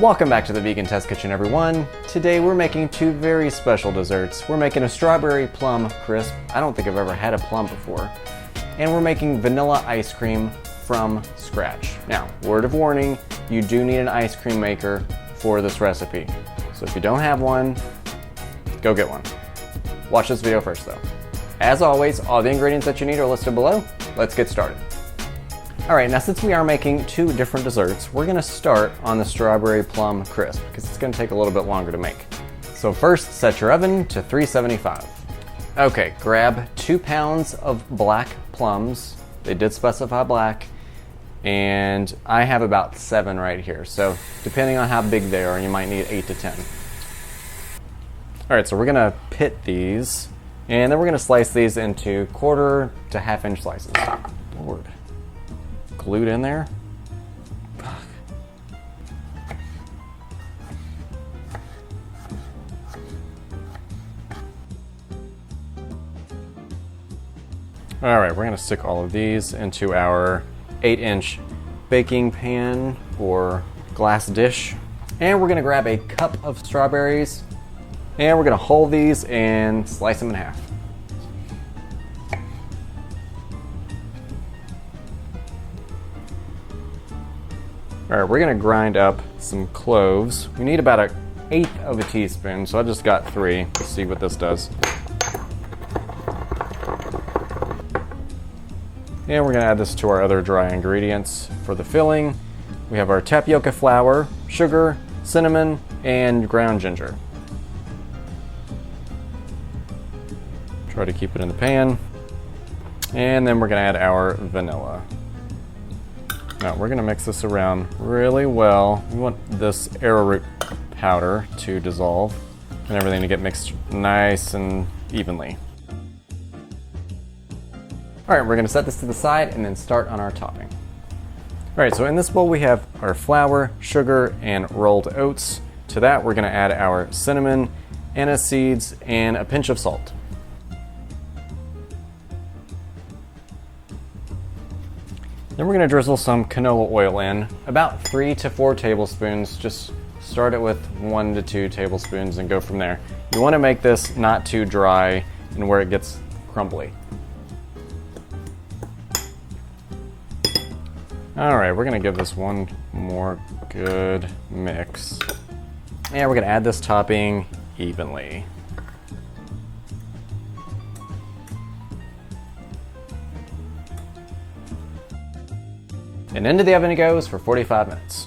Welcome back to the Vegan Test Kitchen, everyone. Today we're making two very special desserts. We're making a strawberry plum crisp. I don't think I've ever had a plum before. And we're making vanilla ice cream from scratch. Now, word of warning, you do need an ice cream maker for this recipe. So if you don't have one, go get one. Watch this video first though. As always, all the ingredients that you need are listed below. Let's get started. All right, now since we are making two different desserts, we're gonna start on the strawberry plum crisp because it's gonna take a little bit longer to make. So first, set your oven to 375. Okay, grab 2 pounds of black plums. They did specify black, and I have about 7 right here. So depending on how big they are, you might need 8 to 10. All right, so we're gonna pit these, and then we're gonna slice these into 1/4 to 1/2 inch slices. Lord. Glued in there. All right, we're gonna stick all of these into our 8-inch baking pan or glass dish. And we're gonna grab a cup of strawberries and we're gonna hold these and slice them in half. All right, we're gonna grind up some cloves. We need about 1/8 of a teaspoon, so I just got 3. Let's see what this does. And we're gonna add this to our other dry ingredients. For the filling, we have our tapioca flour, sugar, cinnamon, and ground ginger. Try to keep it in the pan. And then we're gonna add our vanilla. Now we're gonna mix this around really well. We want this arrowroot powder to dissolve and everything to get mixed nice and evenly. All right, we're gonna set this to the side and then start on our topping. All right, so in this bowl we have our flour, sugar, and rolled oats. To that we're gonna add our cinnamon, aniseeds, and a pinch of salt. Then we're gonna drizzle some canola oil in, about 3 to 4 tablespoons. Just start it with 1 to 2 tablespoons and go from there. You wanna make this not too dry and where it gets crumbly. All right, we're gonna give this one more good mix. And we're gonna add this topping evenly. And into the oven it goes for 45 minutes.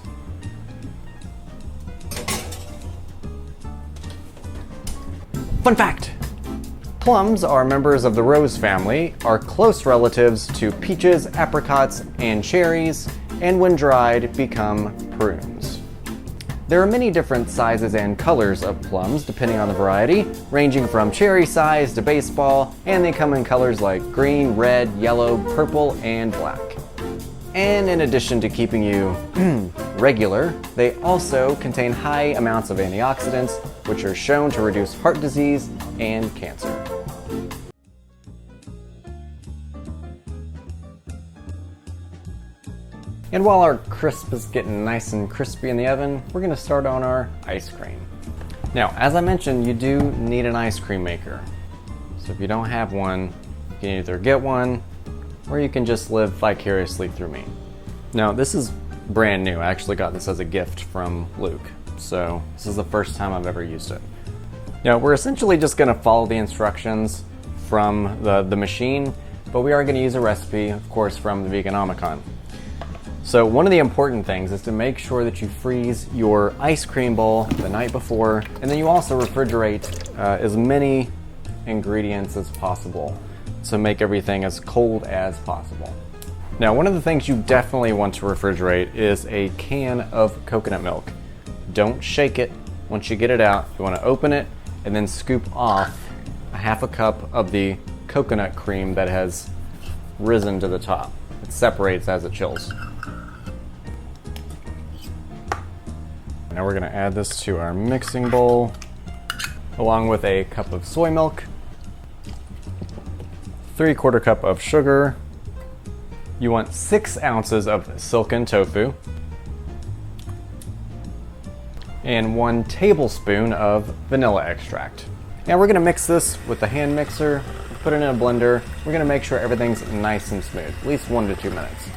Fun fact! Plums are members of the rose family, are close relatives to peaches, apricots, and cherries, and when dried become prunes. There are many different sizes and colors of plums depending on the variety, ranging from cherry size to baseball, and they come in colors like green, red, yellow, purple, and black. And in addition to keeping you regular, they also contain high amounts of antioxidants, which are shown to reduce heart disease and cancer. And while our crisp is getting nice and crispy in the oven, we're gonna start on our ice cream. Now, as I mentioned, you do need an ice cream maker. So if you don't have one, you can either get one or you can just live vicariously through me. Now, this is brand new. I actually got this as a gift from Luke, so this is the first time I've ever used it. Now, we're essentially just gonna follow the instructions from the machine, but we are gonna use a recipe, of course, from the Veganomicon. So one of the important things is to make sure that you freeze your ice cream bowl the night before, and then you also refrigerate as many ingredients as possible to make everything as cold as possible. Now, one of the things you definitely want to refrigerate is a can of coconut milk. Don't shake it. Once you get it out, you want to open it and then scoop off 1/2 cup of the coconut cream that has risen to the top. It separates as it chills. Now we're going to add this to our mixing bowl along with a cup of soy milk, 3/4 cup of sugar. You want 6 ounces of silken tofu, and 1 tablespoon of vanilla extract. Now we're gonna mix this with the hand mixer, put it in a blender. We're gonna make sure everything's nice and smooth, at least 1 to 2 minutes.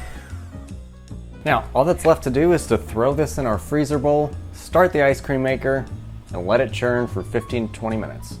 Now, all that's left to do is to throw this in our freezer bowl, start the ice cream maker, and let it churn for 15 to 20 minutes.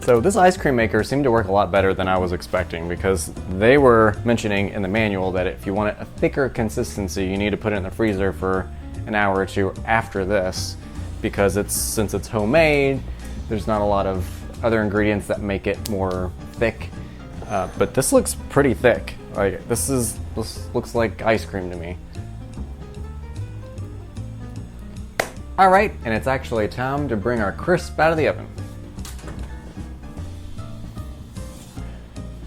So this ice cream maker seemed to work a lot better than I was expecting, because they were mentioning in the manual that if you want a thicker consistency, you need to put it in the freezer for an hour or 2 after this, because since it's homemade, there's not a lot of other ingredients that make it more thick. But this looks pretty thick. Like this looks like ice cream to me. All right, and it's actually time to bring our crisp out of the oven.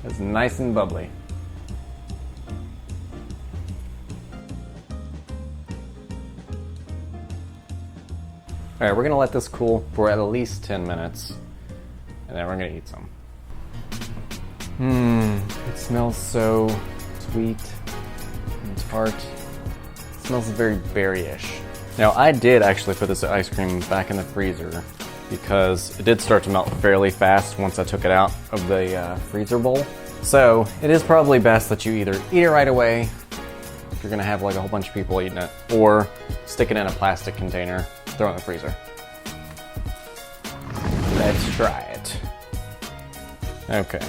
It's nice and bubbly. All right, we're gonna let this cool for at least 10 minutes, and then we're gonna eat some. It smells so sweet and tart. It smells very berry-ish. Now, I did actually put this ice cream back in the freezer because it did start to melt fairly fast once I took it out of the freezer bowl. So it is probably best that you either eat it right away if you're gonna have like a whole bunch of people eating it, or stick it in a plastic container, throw it in the freezer. Let's try it. Okay.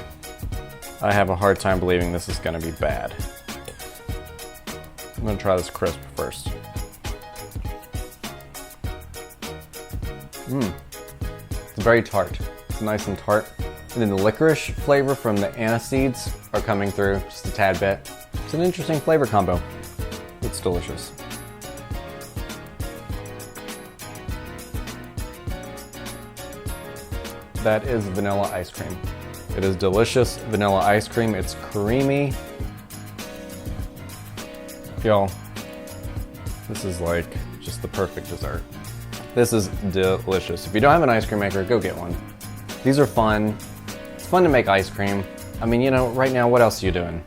I have a hard time believing this is gonna be bad. I'm gonna try this crisp first. It's very tart. It's nice and tart. And then the licorice flavor from the aniseeds are coming through just a tad bit. It's an interesting flavor combo. It's delicious. That is vanilla ice cream. It is delicious vanilla ice cream. It's creamy. Y'all, this is like just the perfect dessert. This is delicious. If you don't have an ice cream maker, go get one. These are fun. It's fun to make ice cream. I mean, you know, right now, what else are you doing?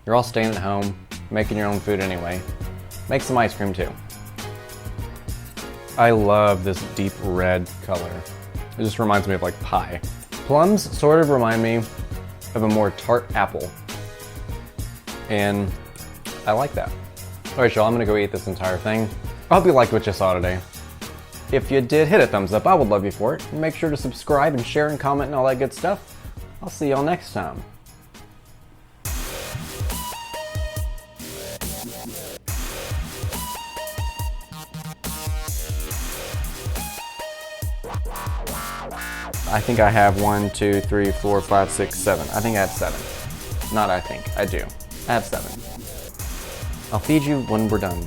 You're all staying at home, making your own food anyway. Make some ice cream too. I love this deep red color. It just reminds me of like pie. Plums sort of remind me of a more tart apple. And I like that. All right, y'all, I'm gonna go eat this entire thing. I hope you liked what you saw today. If you did, hit a thumbs up. I would love you for it. And make sure to subscribe and share and comment and all that good stuff. I'll see y'all next time. I think I have 1, 2, 3, 4, 5, 6, 7. I think I have 7. Not I think, I do. I have 7. I'll feed you when we're done.